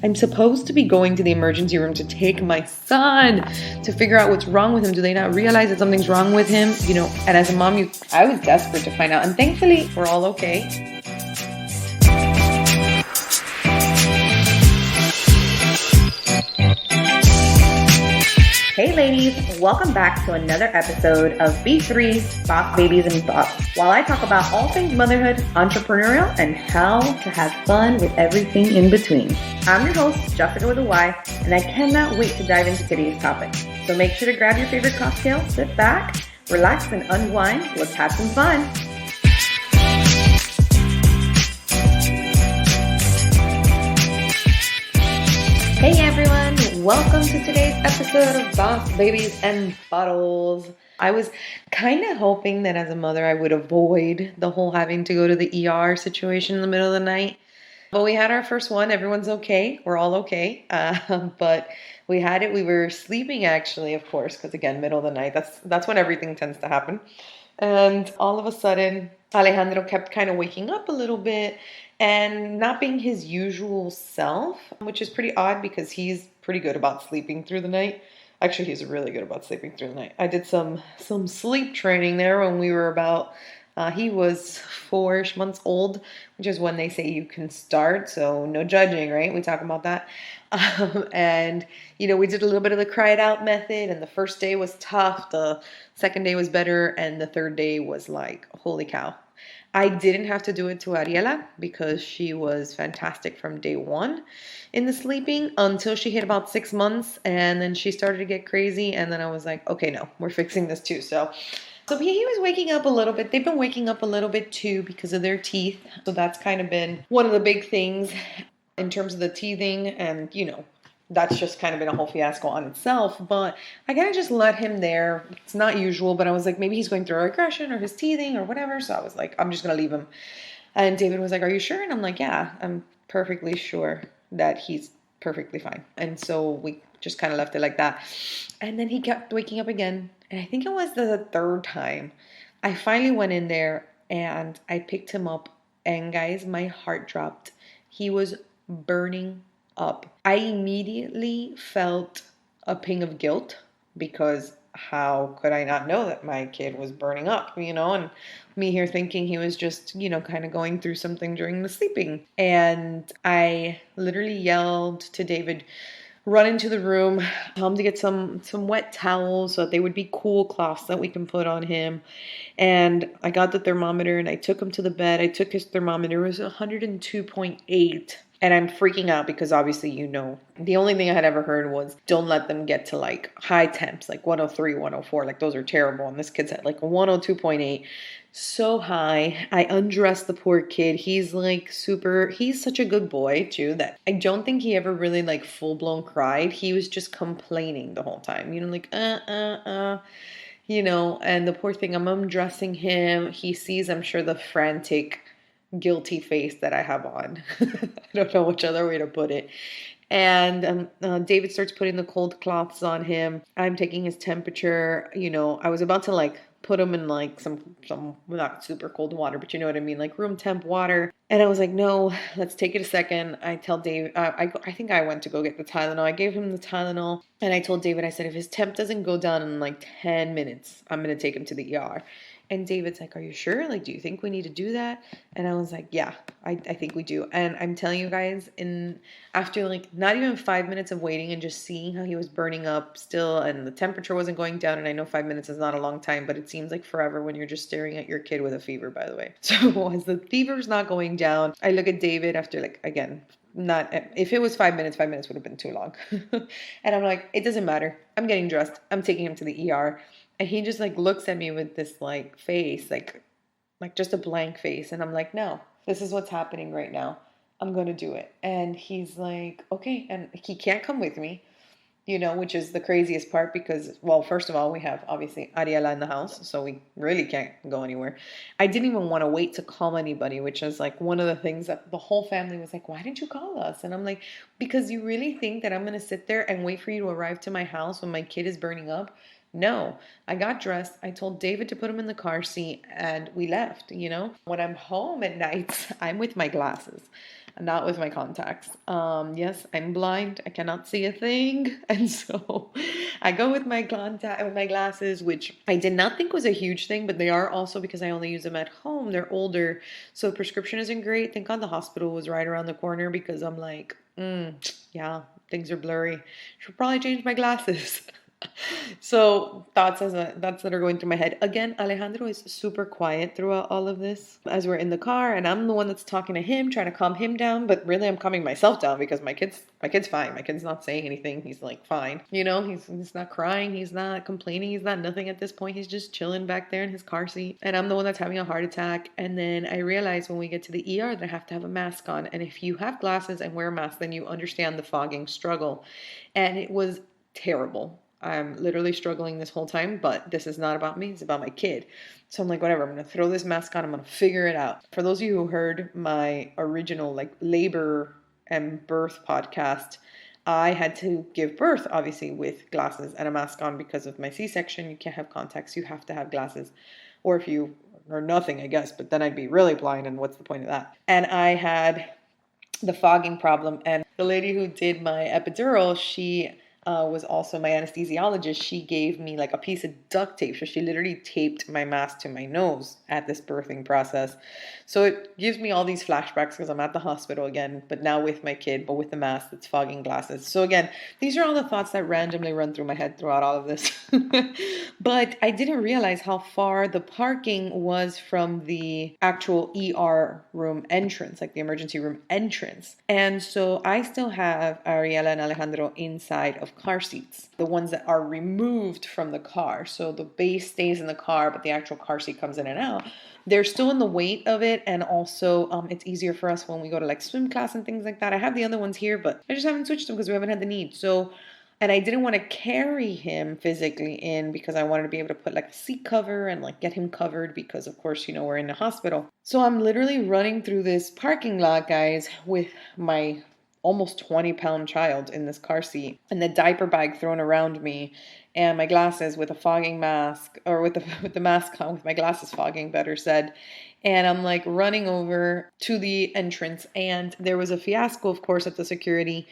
I'm supposed to be going to the emergency room to take my son to figure out what's wrong with him. Do they not realize that something's wrong with him? And as a mom, I was desperate to find out. And thankfully, we're all okay. Hey ladies, welcome back to another episode of B3 Boss Babies and Thoughts. While I talk about all things motherhood, entrepreneurial, and how to have fun with everything in between. I'm your host, Jessyca with a Y, and I cannot wait to dive into today's topic. So make sure to grab your favorite cocktail, sit back, relax, and unwind. Let's have some fun. Hey everyone, welcome to today's episode of Boss Babies and Bottles. I was kind of hoping that as a mother I would avoid the whole having to go to the ER situation in the middle of the night. But we had our first one. Everyone's okay. We're all okay. But we had it. We were sleeping actually, of course, because again, middle of the night. That's when everything tends to happen. And all of a sudden, Alejandro kept kind of waking up a little bit and not being his usual self, which is pretty odd because he's pretty good about sleeping through the night. Actually, he's really good about sleeping through the night. I did some sleep training there when we were about, he was 4-ish months old, which is when they say you can start. So no judging, right? We talk about that. And, we did a little bit of the cry it out method. And the first day was tough. The second day was better. And the third day was like, holy cow. I didn't have to do it to Ariela because she was fantastic from day one in the sleeping until she hit about 6 months. And then she started to get crazy. And then I was like, okay, no, we're fixing this too. So he was waking up a little bit. They've been waking up a little bit too because of their teeth. So that's kind of been one of the big things in terms of the teething. And, that's just kind of been a whole fiasco on itself. But I kind of just let him there. It's not usual, but I was like, maybe he's going through aggression or his teething or whatever. So I was like, I'm just going to leave him. And David was like, are you sure? And I'm like, yeah, I'm perfectly sure that he's perfectly fine. And so we just kind of left it like that. And then he kept waking up again. And I think it was the third time. I finally went in there and I picked him up. And guys, my heart dropped. He was burning up. I immediately felt a ping of guilt because how could I not know that my kid was burning up, and me here thinking he was just, kind of going through something during the sleeping. And I literally yelled to David, run into the room, tell him to get some wet towels so that they would be cool cloths that we can put on him. And I got the thermometer and I took him to the bed. I took his thermometer. It was 102.8. And I'm freaking out because obviously, the only thing I had ever heard was don't let them get to like high temps, like 103, 104. Like those are terrible. And this kid's at like 102.8. So high. I undressed the poor kid. He's like he's such a good boy too that I don't think he ever really like full blown cried. He was just complaining the whole time, like, and the poor thing, I'm undressing him. He sees, I'm sure, the frantic guilty face that I have on. I don't know which other way to put it. And David starts putting the cold cloths on him. I'm taking his temperature. I was about to like put him in like some not super cold water, but you know what I mean, like room temp water. And I was like, no, let's take it a second. I tell Dave, I think I went to go get the Tylenol. I gave him the Tylenol and I told David, I said, if his temp doesn't go down in like 10 minutes, I'm going to take him to the ER. And David's like, are you sure? Like, do you think we need to do that? And I was like, yeah, I think we do. And I'm telling you guys, after like not even 5 minutes of waiting and just seeing how he was burning up still and the temperature wasn't going down. And I know 5 minutes is not a long time, but it seems like forever when you're just staring at your kid with a fever, by the way. So as the fever's not going down, I look at David after like, again, if it was 5 minutes would have been too long. And I'm like, it doesn't matter. I'm getting dressed. I'm taking him to the ER. And he just like looks at me with this like face, like just a blank face. And I'm like, no, this is what's happening right now. I'm going to do it. And he's like, okay. And he can't come with me, which is the craziest part because, well, first of all, we have obviously Ariela in the house. So we really can't go anywhere. I didn't even want to wait to call anybody, which is like one of the things that the whole family was like, why didn't you call us? And I'm like, because you really think that I'm going to sit there and wait for you to arrive to my house when my kid is burning up? No, I got dressed. I told David to put him in the car seat and we left, When I'm home at night, I'm with my glasses. not with my contacts. Yes, I'm blind. I cannot see a thing. And so I go with my glasses, which I did not think was a huge thing, but they are also because I only use them at home. They're older, so prescription isn't great. Thank God the hospital was right around the corner because I'm like, yeah, things are blurry. Should probably change my glasses. So thoughts that are going through my head. Again, Alejandro is super quiet throughout all of this as we're in the car, and I'm the one that's talking to him, trying to calm him down. But really, I'm calming myself down because my kid's fine. My kid's not saying anything. He's like fine. He's not crying. He's not complaining. He's not nothing at this point. He's just chilling back there in his car seat, and I'm the one that's having a heart attack. And then I realize when we get to the ER that I have to have a mask on. And if you have glasses and wear a mask, then you understand the fogging struggle. And it was terrible. I'm literally struggling this whole time, but this is not about me. It's about my kid. So I'm like, whatever, I'm going to throw this mask on. I'm going to figure it out. For those of you who heard my original labor and birth podcast, I had to give birth, obviously, with glasses and a mask on because of my C-section. You can't have contacts. You have to have glasses. Or if you, or nothing, I guess, but then I'd be really blind, and what's the point of that? And I had the fogging problem, and the lady who did my epidural, she was also my anesthesiologist. She gave me like a piece of duct tape. So she literally taped my mask to my nose at this birthing process. So it gives me all these flashbacks because I'm at the hospital again, but now with my kid, but with the mask that's fogging glasses. So again, these are all the thoughts that randomly run through my head throughout all of this. But I didn't realize how far the parking was from the actual ER room entrance, like the emergency room entrance. And so I still have Ariela and Alejandro inside of car seats, the ones that are removed from the car. So the base stays in the car, but the actual car seat comes in and out. They're still in the weight of it, and also it's easier for us when we go to like swim class and things like that. I have the other ones here, but I just haven't switched them because we haven't had the need. So, and I didn't want to carry him physically in because I wanted to be able to put like a seat cover and like get him covered because of course, we're in the hospital. So I'm literally running through this parking lot, guys, with my almost 20-pound child in this car seat and the diaper bag thrown around me and my glasses with a fogging mask, or with the mask on with my glasses fogging, better said. And I'm like running over to the entrance, and there was a fiasco, of course, at the security.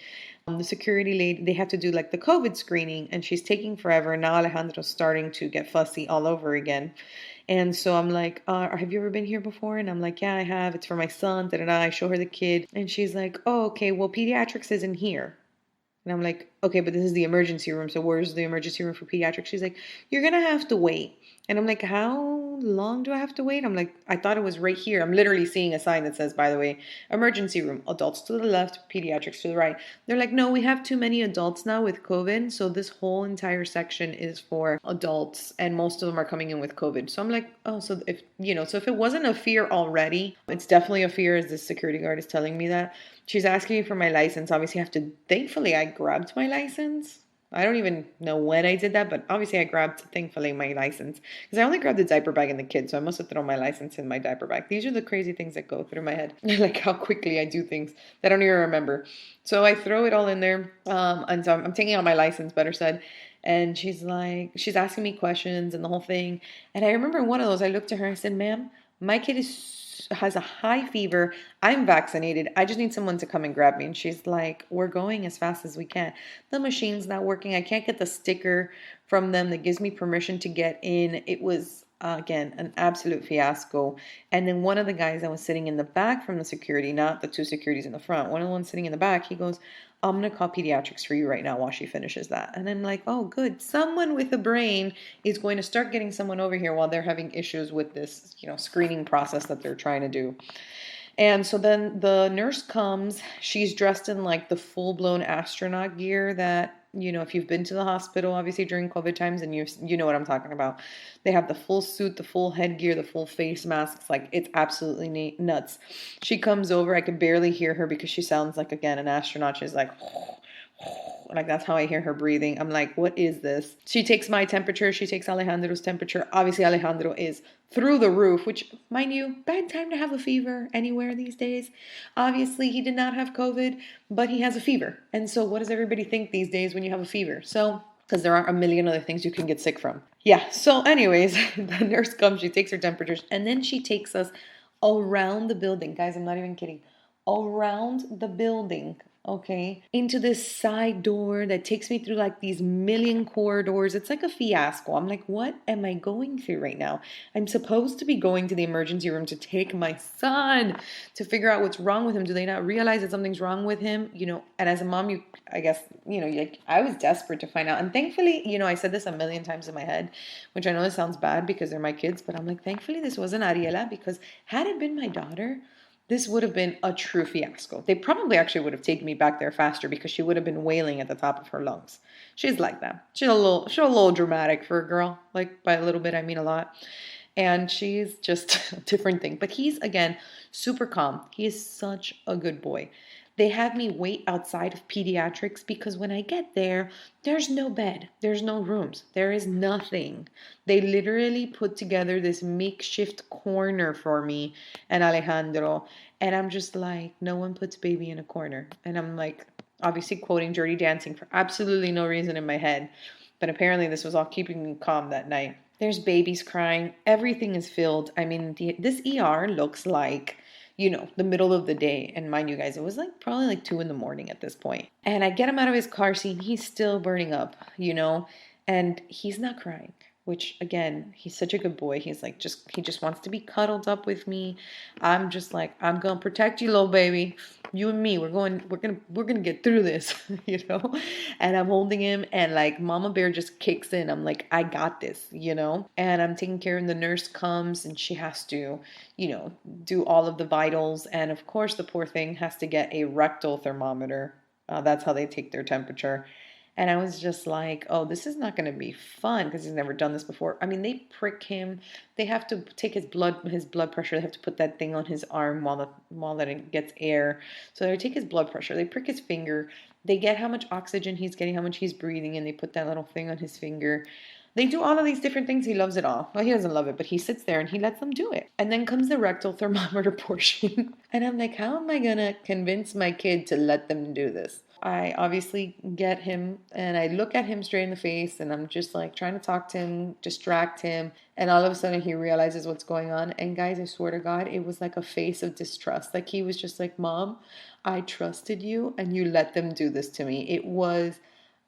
The security lady, they have to do like the COVID screening, and she's taking forever. And now Alejandro's starting to get fussy all over again. And so I'm like, have you ever been here before? And I'm like, yeah, I have. It's for my son. Da-da-da. I show her the kid. And she's like, oh, okay, well, pediatrics isn't here. And I'm like, okay, but this is the emergency room. So where's the emergency room for pediatrics? She's like, you're going to have to wait. And I'm like, how long do I have to wait? I'm like, I thought it was right here. I'm literally seeing a sign that says, by the way, emergency room, adults to the left, pediatrics to the right. They're like, no, we have too many adults now with COVID. So this whole entire section is for adults, and most of them are coming in with COVID. So I'm like, oh, so if it wasn't a fear already, it's definitely a fear, as this security guard is telling me that. She's asking me for my license. Obviously, thankfully, I grabbed my license. I don't even know when I did that, but obviously I grabbed, thankfully, my license. Because I only grabbed the diaper bag and the kid, so I must have thrown my license in my diaper bag. These are the crazy things that go through my head. Like how quickly I do things that I don't even remember. So I throw it all in there, and so I'm taking out my license, better said. And she's asking me questions and the whole thing. And I remember one of those, I looked at her and I said, ma'am, my kid has a high fever. I'm vaccinated. I just need someone to come and grab me. And she's like, we're going as fast as we can. The machine's not working. I can't get the sticker from them that gives me permission to get in. It was, again, an absolute fiasco. And then one of the guys that was sitting in the back from the security, not the two securities in the front, one of the ones sitting in the back, he goes, I'm going to call pediatrics for you right now while she finishes that. And I'm like, oh, good. Someone with a brain is going to start getting someone over here while they're having issues with this, screening process that they're trying to do. And so then the nurse comes. She's dressed in like the full-blown astronaut gear that, if you've been to the hospital, obviously during COVID times, and you know what I'm talking about. They have the full suit, the full headgear, the full face masks. Like, it's absolutely nuts. She comes over. I can barely hear her because she sounds like, again, an astronaut. She's like, like that's how I hear her breathing. I'm like, what is this? She takes my temperature. She takes Alejandro's temperature. Obviously, Alejandro is through the roof, which, mind you, bad time to have a fever anywhere these days. Obviously, he did not have COVID, but he has a fever. And so what does everybody think these days when you have a fever? So, because there are a million other things you can get sick from. Yeah, so anyways, the nurse comes, she takes her temperatures, and then she takes us around the building. Guys, I'm not even kidding. around the building, okay, into this side door that takes me through like these million corridors. It's like a fiasco. I'm like, what am I going through right now? I'm supposed to be going to the emergency room to take my son to figure out what's wrong with him. Do they not realize that something's wrong with him? And as a mom, I guess, like I was desperate to find out. And thankfully, I said this a million times in my head, which I know this sounds bad because they're my kids, but I'm like, thankfully this wasn't Ariela, because had it been my daughter, this would have been a true fiasco. They probably actually would have taken me back there faster because she would have been wailing at the top of her lungs. She's like that. She's a little dramatic for a girl. Like by a little bit, I mean a lot. And she's just a different thing. But he's, again, super calm. He is such a good boy. They have me wait outside of pediatrics because when I get there, there's no bed. There's no rooms. There is nothing. They literally put together this makeshift corner for me and Alejandro. And I'm just like, no one puts baby in a corner. And I'm like, obviously quoting Dirty Dancing for absolutely no reason in my head. But apparently this was all keeping me calm that night. There's babies crying. Everything is filled. I mean, this ER looks like, the middle of the day. And mind you guys, it was like probably like 2 a.m. at this point. And I get him out of his car seat and he's still burning up, and he's not crying, which again, he's such a good boy. He's like, he just wants to be cuddled up with me. I'm just like, I'm going to protect you, little baby. You and me, we're going to get through this, and I'm holding him and like mama bear just kicks in. I'm like, I got this, and I'm taking care, and the nurse comes and she has to, do all of the vitals. And of course, the poor thing has to get a rectal thermometer. That's how they take their temperature. And I was just like, oh, this is not going to be fun because he's never done this before. I mean, they prick him. They have to take his blood pressure. They have to put that thing on his arm while that it gets air. So they take his blood pressure. They prick his finger. They get how much oxygen he's getting, how much he's breathing, and they put that little thing on his finger. They do all of these different things. He loves it all. Well, he doesn't love it, but he sits there and he lets them do it. And then comes the rectal thermometer portion. And I'm like, how am I going to convince my kid to let them do this? I obviously get him and I look at him straight in the face and I'm just like trying to talk to him, distract him. And all of a sudden he realizes what's going on. And guys, I swear to God, it was like a face of distrust. Like he was just like, Mom, I trusted you and you let them do this to me. It was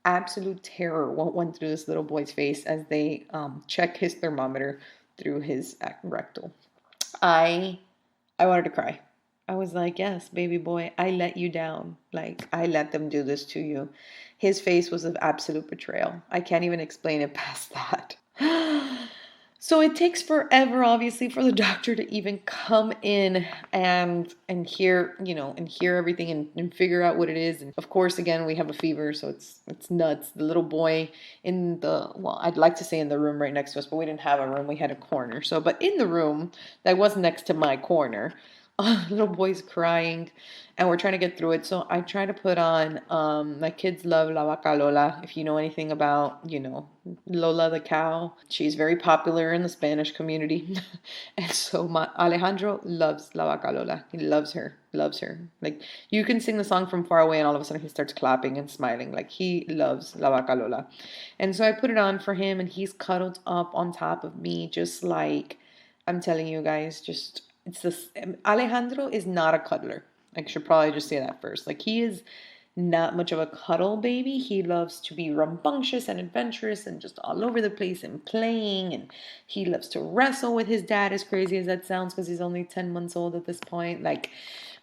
absolute terror what went through this little boy's face as they check his thermometer through his rectal. I wanted to cry. I was like, yes, baby boy, I let you down. Like, I let them do this to you. His face was of absolute betrayal. I can't even explain it past that. So it takes forever, obviously, for the doctor to even come in and hear, and hear everything and figure out what it is. And of course, again, we have a fever, so it's nuts. The little boy I'd like to say in the room right next to us, but we didn't have a room. We had a corner. But in the room that was next to my corner, little boy's crying and we're trying to get through it. So I try to put on, my kids love La Vaca Lola. If you know anything about, Lola the cow, she's very popular in the Spanish community. And so my Alejandro loves La Vaca Lola. He loves her. Like you can sing the song from far away and all of a sudden he starts clapping and smiling. Like he loves La Vaca Lola. And so I put it on for him and he's cuddled up on top of me, just like, I'm telling you guys, it's this. Alejandro is not a cuddler. I should probably just say that first. Like he is not much of a cuddle baby. He loves to be rambunctious and adventurous and just all over the place and playing. And he loves to wrestle with his dad, as crazy as that sounds, because he's only 10 months old at this point.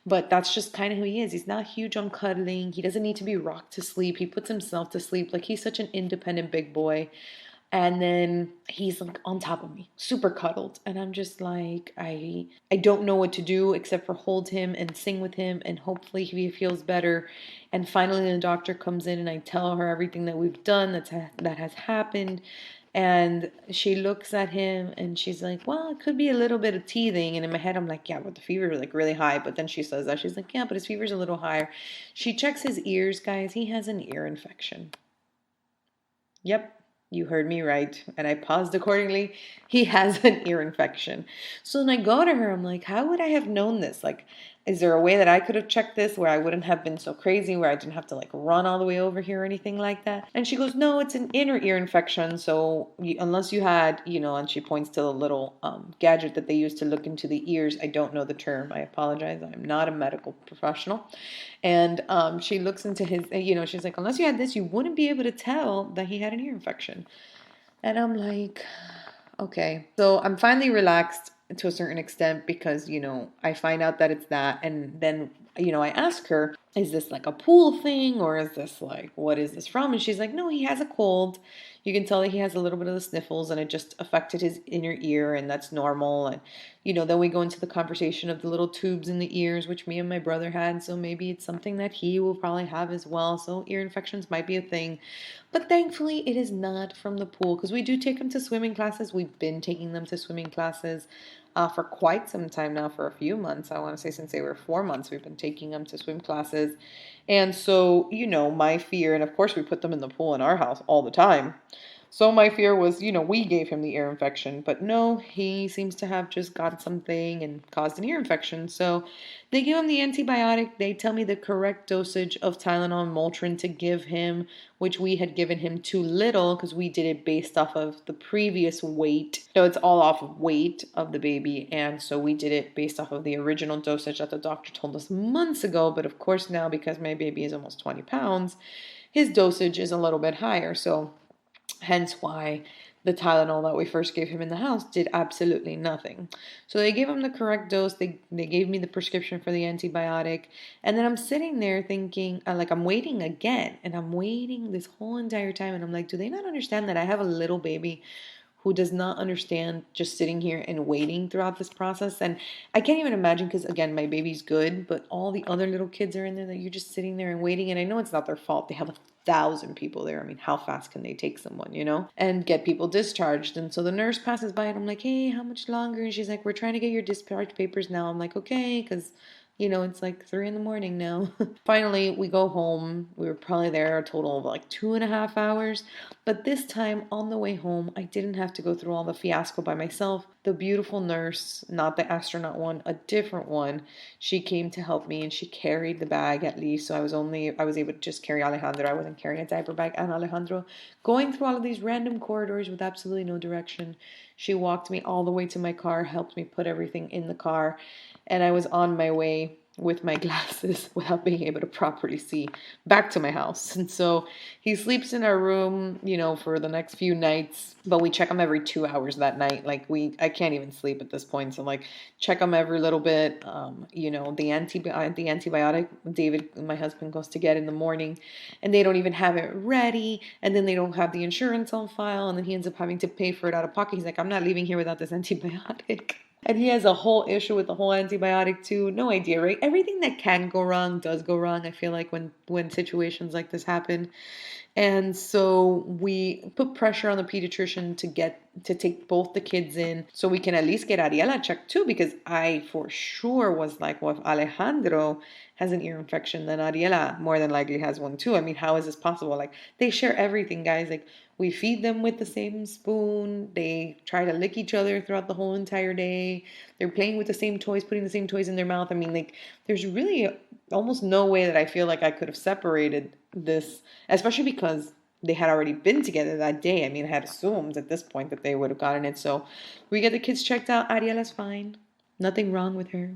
But that's just kind of who he is. He's not huge on cuddling. He doesn't need to be rocked to sleep. He puts himself to sleep. Like he's such an independent big boy. And then he's like on top of me, super cuddled. And I'm just like, I don't know what to do except for hold him and sing with him. And hopefully he feels better. And finally the doctor comes in and I tell her everything that we've done that has happened. And she looks at him and she's like, well, it could be a little bit of teething. And in my head, I'm like, yeah, but the fever is like really high. But then she says that. She's like, yeah, but his fever's a little higher. She checks his ears, guys. He has an ear infection. Yep. You heard me right. And I paused accordingly. He has an ear infection. So then I go to her. I'm like, how would I have known this? Like, is there a way that I could have checked this where I wouldn't have been so crazy, where I didn't have to like run all the way over here or anything like that? And she goes, no, it's an inner ear infection. So unless you had, and she points to the little gadget that they use to look into the ears. I don't know the term. I apologize. I'm not a medical professional. And she looks into his, she's like, unless you had this, you wouldn't be able to tell that he had an ear infection. And I'm like, okay. So I'm finally relaxed to a certain extent because, I find out that it's that. And then, I ask her, is this like a pool thing or is this like, what is this from? And she's like, no, he has a cold. You can tell that he has a little bit of the sniffles and it just affected his inner ear and that's normal. And, then we go into the conversation of the little tubes in the ears, which me and my brother had. So maybe it's something that he will probably have as well. So ear infections might be a thing. But thankfully, it is not from the pool because we do take them to swimming classes. We've been taking them to swimming classes for quite some time now, for a few months. I want to say since they were 4 months, we've been taking them to swim classes. And so, my fear, and of course we put them in the pool in our house all the time. So my fear was, we gave him the ear infection, but no, he seems to have just got something and caused an ear infection. So they give him the antibiotic. They tell me the correct dosage of Tylenol and Motrin to give him, which we had given him too little because we did it based off of the previous weight. So it's all off of weight of the baby. And so we did it based off of the original dosage that the doctor told us months ago. But of course now, because my baby is almost 20 pounds, his dosage is a little bit higher. So hence why the Tylenol that we first gave him in the house did absolutely nothing. So they gave him the correct dose. They gave me the prescription for the antibiotic. And then I'm sitting there thinking, like I'm waiting again. And I'm waiting this whole entire time. And I'm like, do they not understand that I have a little baby who does not understand just sitting here and waiting throughout this process? And I can't even imagine because, again, my baby's good, but all the other little kids are in there that you're just sitting there and waiting. And I know it's not their fault. They have 1,000 people there. I mean, how fast can they take someone, and get people discharged? And so the nurse passes by and I'm like, hey, how much longer? And she's like, we're trying to get your discharge papers now. I'm like, okay, because it's like 3 a.m. now. Finally, we go home. We were probably there a total of like 2.5 hours. But this time on the way home, I didn't have to go through all the fiasco by myself. The beautiful nurse, not the astronaut one, a different one, she came to help me and she carried the bag at least. So I was able to just carry Alejandro. I wasn't carrying a diaper bag and Alejandro. Going through all of these random corridors with absolutely no direction. She walked me all the way to my car, helped me put everything in the car. And I was on my way with my glasses without being able to properly see back to my house. And so he sleeps in our room, for the next few nights, but we check him every 2 hours that night. Like I can't even sleep at this point. So like check him every little bit. The antibiotic, David, my husband, goes to get in the morning and they don't even have it ready. And then they don't have the insurance on file. And then he ends up having to pay for it out of pocket. He's like, I'm not leaving here without this antibiotic. And he has a whole issue with the whole antibiotic too. No idea, right? Everything that can go wrong does go wrong, I feel like, when situations like this happen. And so we put pressure on the pediatrician to take both the kids in so we can at least get Ariela checked too, because I for sure was like, well, if Alejandro has an ear infection, then Ariela more than likely has one too. I mean, how is this possible? Like, they share everything, guys. Like, we feed them with the same spoon. They try to lick each other throughout the whole entire day. They're playing with the same toys, putting the same toys in their mouth. I mean, like, there's really almost no way that I feel like I could have separated this, especially because they had already been together that day. I mean, I had assumed at this point that they would have gotten it. So we get the kids checked out. Ariela's fine. Nothing wrong with her.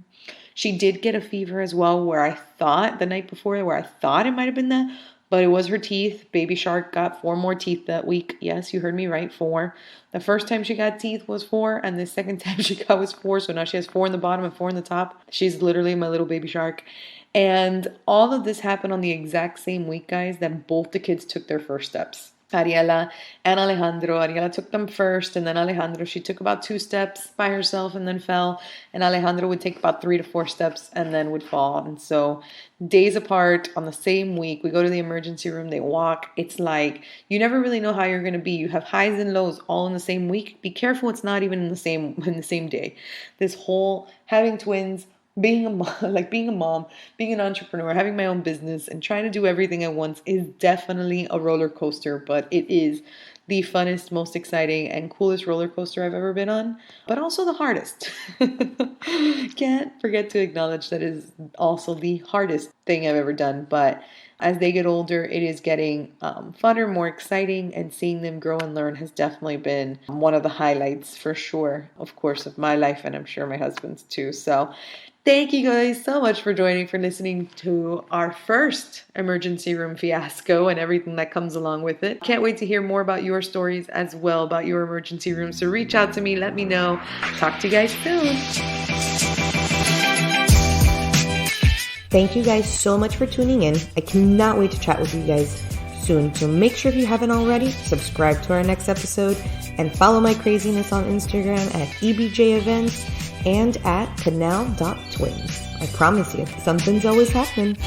She did get a fever as well, where I thought the night before, where I thought it might have been that, but it was her teeth. Baby Shark got 4 more teeth that week. Yes, you heard me right, 4. The first time she got teeth was 4, and the second time she got was 4. So now she has 4 in the bottom and 4 in the top. She's literally my little baby shark. And all of this happened on the exact same week, guys, that both the kids took their first steps. Ariela and Alejandro. Ariela took them first, and then Alejandro, she took about 2 steps by herself and then fell. And Alejandro would take about 3 to 4 steps and then would fall. And so days apart on the same week, we go to the emergency room, they walk. It's like, you never really know how you're going to be. You have highs and lows all in the same week. Be careful it's not even in the same day. This whole having twins, being a mom, being an entrepreneur, having my own business and trying to do everything at once is definitely a roller coaster, but it is the funnest, most exciting, and coolest roller coaster I've ever been on, but also the hardest. Can't forget to acknowledge that is also the hardest thing I've ever done, but as they get older, it is getting funner, more exciting, and seeing them grow and learn has definitely been one of the highlights for sure, of course, of my life, and I'm sure my husband's too. So thank you guys so much for joining, for listening to our first emergency room fiasco and everything that comes along with it. Can't wait to hear more about your stories as well, about your emergency room. So reach out to me, let me know. Talk to you guys soon. Thank you guys so much for tuning in. I cannot wait to chat with you guys soon. So make sure if you haven't already, subscribe to our next episode and follow my craziness on Instagram at EBJ Events and at canal.twins. I promise you, something's always happening.